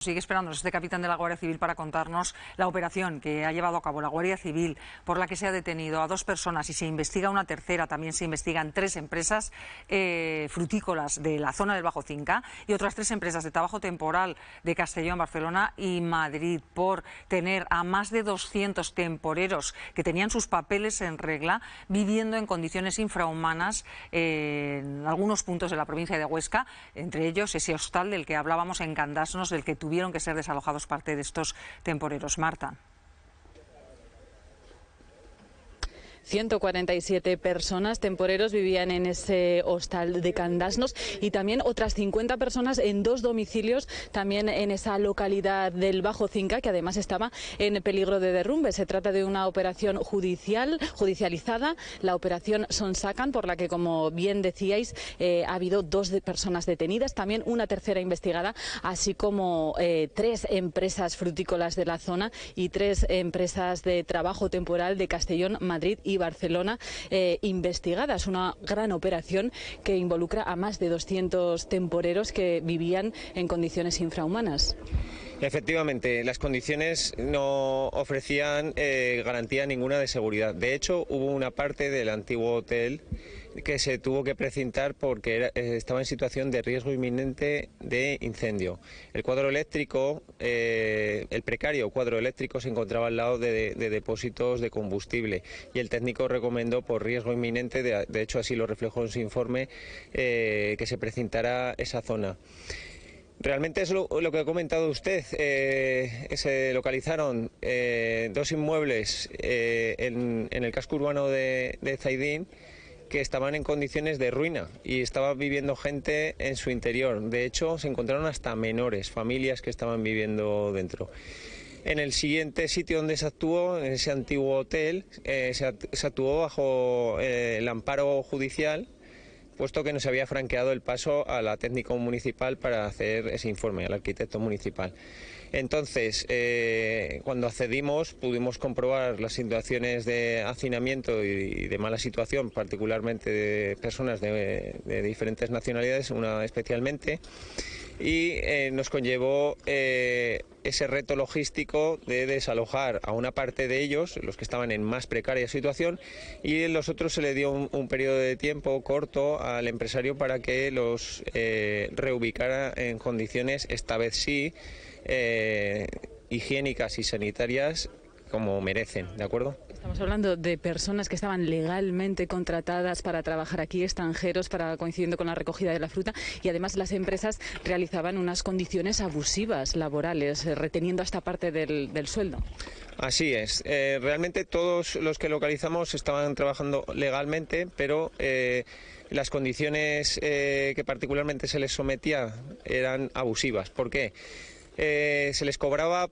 Sigue esperándonos este capitán de la Guardia Civil para contarnos la operación que ha llevado a cabo la Guardia Civil, por la que se ha detenido a 2 personas y se investiga una tercera. También se investigan 3 empresas frutícolas de la zona del Bajo Cinca y otras 3 empresas de trabajo temporal de Castellón, Barcelona y Madrid, por tener a más de 200 temporeros que tenían sus papeles en regla viviendo en condiciones infrahumanas en algunos puntos de la provincia de Huesca, entre ellos ese hostal del que hablábamos en Candasnos, del que tuvieron que ser desalojados parte de estos temporeros. Marta. 147 personas, temporeros, vivían en ese hostal de Candasnos y también otras 50 personas en 2 domicilios también en esa localidad del Bajo Cinca, que además estaba en peligro de derrumbe. Se trata de una operación judicializada, la operación Sonsacan, por la que, como bien decíais, ha habido 2 personas detenidas, también una tercera investigada, así como 3 empresas frutícolas de la zona y 3 empresas de trabajo temporal de Castellón, Madrid y Barcelona investigadas. Una gran operación que involucra a más de 200 temporeros que vivían en condiciones infrahumanas. Efectivamente, las condiciones no ofrecían garantía ninguna de seguridad. De hecho, hubo una parte del antiguo hotel que se tuvo que precintar porque estaba en situación de riesgo inminente de incendio. El cuadro eléctrico, el precario cuadro eléctrico, se encontraba al lado de depósitos de combustible y el técnico recomendó, por riesgo inminente, de hecho así lo reflejó en su informe, que se precintara esa zona. Realmente es lo que ha comentado usted. Se localizaron 2 inmuebles en el casco urbano de Zaidín, que estaban en condiciones de ruina y estaba viviendo gente en su interior. De hecho, se encontraron hasta menores, familias que estaban viviendo dentro. En el siguiente sitio donde se actuó, en ese antiguo hotel, se actuó bajo el amparo judicial, puesto que nos había franqueado el paso a la técnico municipal para hacer ese informe, al arquitecto municipal. Entonces, cuando accedimos, pudimos comprobar las situaciones de hacinamiento y de mala situación, particularmente de personas de diferentes nacionalidades, una especialmente, y nos conllevó ese reto logístico de desalojar a una parte de ellos, los que estaban en más precaria situación, y en los otros se le dio un periodo de tiempo corto al empresario para que los reubicara en condiciones, esta vez sí, higiénicas y sanitarias como merecen, ¿de acuerdo? Estamos hablando de personas que estaban legalmente contratadas para trabajar aquí, extranjeros, coincidiendo con la recogida de la fruta, y además las empresas realizaban unas condiciones abusivas laborales, reteniendo hasta parte del sueldo. Así es. Realmente todos los que localizamos estaban trabajando legalmente, pero las condiciones que particularmente se les sometía eran abusivas. ¿Por qué? Se les cobraba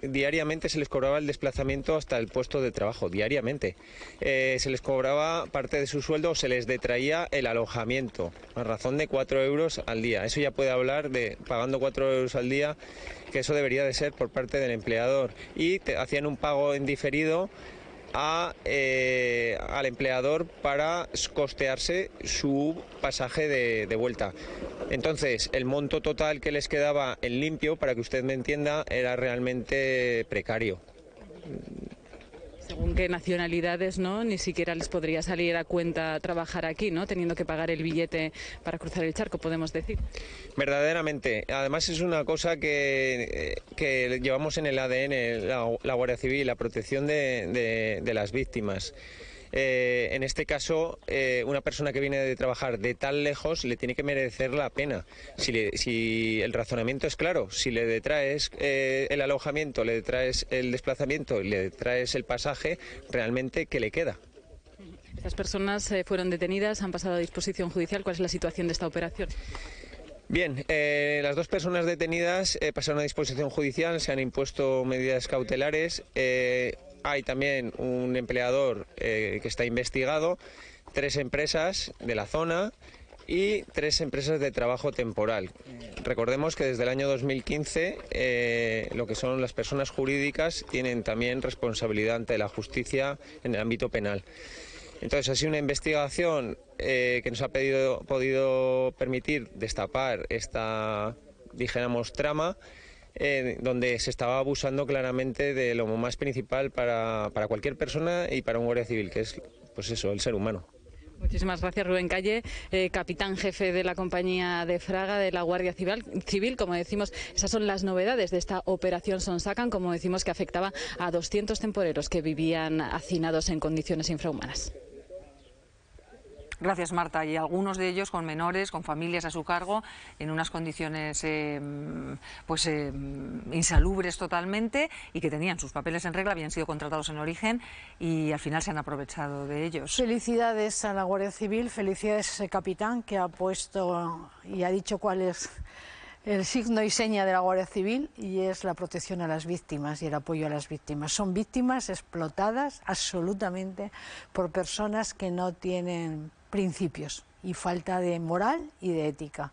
diariamente, se les cobraba el desplazamiento hasta el puesto de trabajo, diariamente. Se les cobraba parte de su sueldo, o se les detraía el alojamiento, a razón de 4 euros al día. Eso ya puede hablar de pagando 4 euros al día, que eso debería de ser por parte del empleador. Y hacían un pago en diferido al empleador para costearse su pasaje de vuelta. Entonces, el monto total que les quedaba en limpio, para que usted me entienda, era realmente precario. Según qué nacionalidades, ¿no? Ni siquiera les podría salir a cuenta trabajar aquí, ¿no? Teniendo que pagar el billete para cruzar el charco, podemos decir. Verdaderamente. Además, es una cosa que llevamos en el ADN, la Guardia Civil, la protección de las víctimas. En este caso, una persona que viene de trabajar de tan lejos le tiene que merecer la pena. Si el razonamiento es claro, si le detraes el alojamiento, le detraes el desplazamiento, le detraes el pasaje, realmente, ¿qué le queda? Estas personas fueron detenidas, han pasado a disposición judicial. ¿Cuál es la situación de esta operación? Bien, las 2 personas detenidas pasaron a disposición judicial, se han impuesto medidas cautelares. Hay también un empleador que está investigado, 3 empresas de la zona y 3 empresas de trabajo temporal. Recordemos que desde el año 2015 lo que son las personas jurídicas tienen también responsabilidad ante la justicia en el ámbito penal. Entonces ha sido una investigación que nos ha podido permitir destapar esta dijéramos, trama, donde se estaba abusando claramente de lo más principal para cualquier persona y para un guardia civil, que es, pues eso, el ser humano. Muchísimas gracias, Rubén Calle, capitán jefe de la compañía de Fraga de la Guardia Civil. Como decimos, esas son las novedades de esta operación Sonsacan, como decimos, que afectaba a 200 temporeros que vivían hacinados en condiciones infrahumanas. Gracias, Marta. Y algunos de ellos con menores, con familias a su cargo, en unas condiciones insalubres totalmente, y que tenían sus papeles en regla, habían sido contratados en origen y al final se han aprovechado de ellos. Felicidades a la Guardia Civil, felicidades a ese capitán que ha puesto y ha dicho cuál es el signo y seña de la Guardia Civil, y es la protección a las víctimas y el apoyo a las víctimas. Son víctimas explotadas absolutamente por personas que no tienen principios y falta de moral y de ética.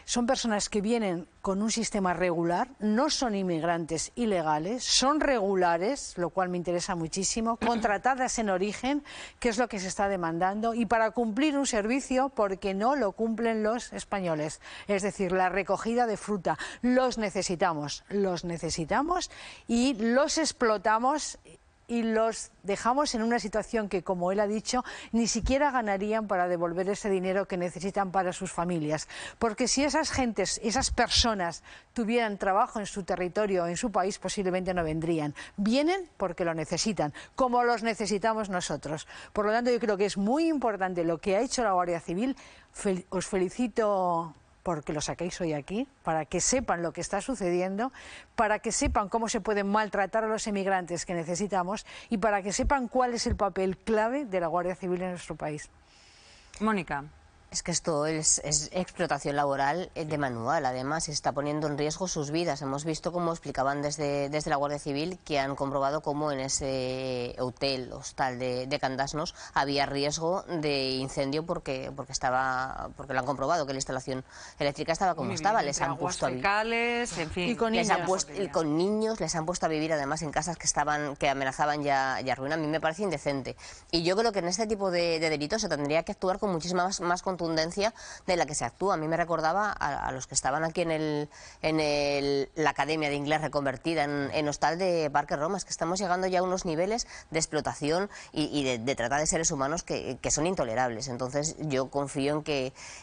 Son personas que vienen con un sistema regular, no son inmigrantes ilegales, son regulares, lo cual me interesa muchísimo, contratadas en origen, que es lo que se está demandando, y para cumplir un servicio porque no lo cumplen los españoles. Es decir, la recogida de fruta. Los necesitamos y los explotamos y los dejamos en una situación que, como él ha dicho, ni siquiera ganarían para devolver ese dinero que necesitan para sus familias. Porque si esas gentes, esas personas tuvieran trabajo en su territorio, en su país, posiblemente no vendrían. Vienen porque lo necesitan, como los necesitamos nosotros. Por lo tanto, yo creo que es muy importante lo que ha hecho la Guardia Civil. Os felicito porque lo saquéis hoy aquí, para que sepan lo que está sucediendo, para que sepan cómo se pueden maltratar a los emigrantes que necesitamos y para que sepan cuál es el papel clave de la Guardia Civil en nuestro país. Mónica. Es que esto es explotación laboral de manual, además se está poniendo en riesgo sus vidas. Hemos visto, como explicaban desde la Guardia Civil, que han comprobado cómo en ese hostal de Candasnos había riesgo de incendio porque lo han comprobado, que la instalación eléctrica estaba como estaba. Les han puesto fecales, en fin, y con niños, les han puesto a vivir además en casas que amenazaban ya ruina. A mí me parece indecente. Y yo creo que en este tipo de delitos se tendría que actuar con muchísima más contundencia de la que se actúa. A mí me recordaba a los que estaban aquí en la Academia de Inglés reconvertida en hostal de Parque Roma. Es que estamos llegando ya a unos niveles de explotación y de trata de seres humanos que son intolerables. Entonces yo confío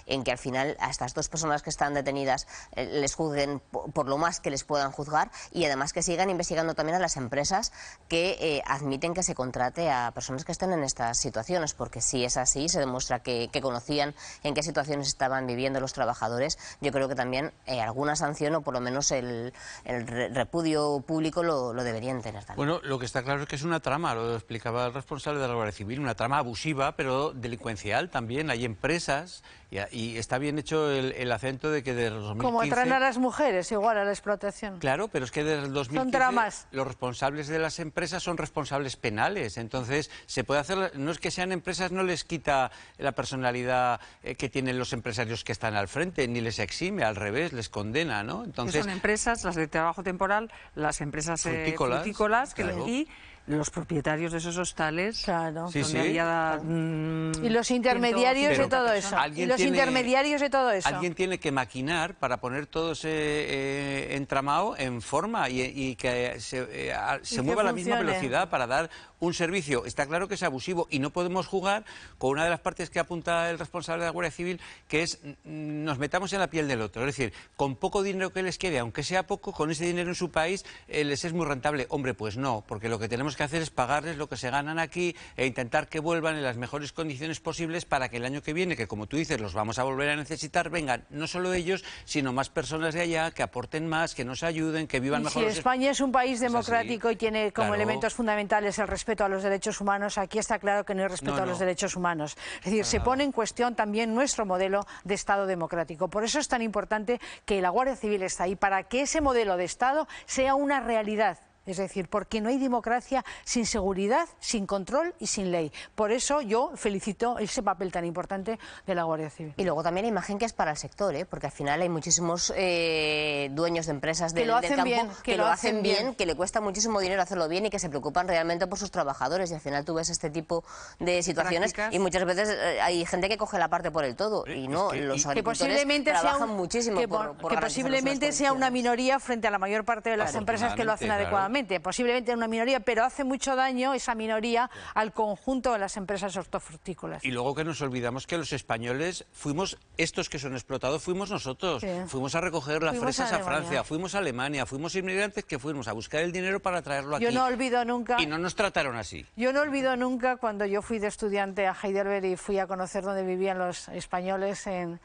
en que al final a estas dos personas que están detenidas les juzguen por lo más que les puedan juzgar, y además que sigan investigando también a las empresas que admiten que se contrate a personas que estén en estas situaciones, porque si es así, se demuestra que conocían en qué situaciones estaban viviendo los trabajadores. Yo creo que también alguna sanción, o por lo menos el repudio público, lo deberían tener también. Bueno, lo que está claro es que es una trama, lo explicaba el responsable de la Guardia Civil, una trama abusiva, pero delincuencial también. Hay empresas y está bien hecho el acento de que desde el 2015... Como traen a las mujeres, igual a la explotación. Claro, pero es que desde el 2015 son tramas. Los responsables de las empresas son responsables penales. Entonces, se puede hacer... No es que sean empresas, no les quita la personalidad que tienen los empresarios que están al frente, ni les exime, al revés, les condena, ¿no? Entonces, son empresas, las de trabajo temporal, las empresas frutícolas claro. Y los propietarios de esos hostales, claro. Sí, donde había, y los intermediarios de todo eso. Intermediarios de todo eso. Alguien tiene que maquinar para poner todo ese entramado en forma y que se mueva a la misma velocidad para dar un servicio. Está claro que es abusivo y no podemos jugar con una de las partes que apunta el responsable de la Guardia Civil, que es nos metamos en la piel del otro. Es decir, con poco dinero que les quede, aunque sea poco, con ese dinero en su país les es muy rentable. Hombre, pues no, porque lo que tenemos que hacer es pagarles lo que se ganan aquí e intentar que vuelvan en las mejores condiciones posibles para que el año que viene, que como tú dices, los vamos a volver a necesitar, vengan no solo ellos, sino más personas de allá, que aporten más, que nos ayuden, que vivan mejor. Si España es un país democrático y tiene como elementos fundamentales el respeto a los derechos humanos, aquí está claro que no hay respeto a los derechos humanos. Es decir, se pone en cuestión también nuestro modelo de Estado democrático. Por eso es tan importante que la Guardia Civil está ahí, para que ese modelo de Estado sea una realidad Es decir, porque no hay democracia sin seguridad, sin control y sin ley. Por eso yo felicito ese papel tan importante de la Guardia Civil. Y luego también la imagen que es para el sector, porque al final hay muchísimos dueños de empresas del campo que lo hacen bien, que le cuesta muchísimo dinero hacerlo bien y que se preocupan realmente por sus trabajadores. Y al final tú ves este tipo de situaciones y muchas veces hay gente que coge la parte por el todo y no, los agricultores trabajan muchísimo por que posiblemente sea una minoría frente a la mayor parte de las empresas que lo hacen adecuadamente. Posiblemente una minoría, pero hace mucho daño esa minoría al conjunto de las empresas hortofrutícolas. Y luego que nos olvidamos que los españoles fuimos, estos que son explotados, fuimos nosotros. Sí. Fuimos a recoger las fresas a Francia, fuimos a Alemania, fuimos inmigrantes que fuimos a buscar el dinero para traerlo aquí. Yo no olvido nunca. Y no nos trataron así. Yo no olvido nunca cuando yo fui de estudiante a Heidelberg y fui a conocer dónde vivían los españoles en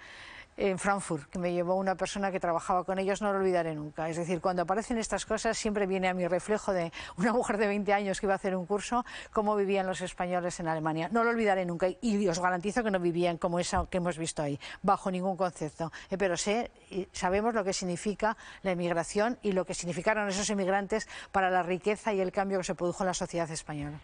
Frankfurt, que me llevó una persona que trabajaba con ellos, no lo olvidaré nunca. Es decir, cuando aparecen estas cosas siempre viene a mi reflejo de una mujer de 20 años que iba a hacer un curso, cómo vivían los españoles en Alemania. No lo olvidaré nunca y os garantizo que no vivían como esa que hemos visto ahí, bajo ningún concepto. Pero sabemos lo que significa la emigración y lo que significaron esos emigrantes para la riqueza y el cambio que se produjo en la sociedad española.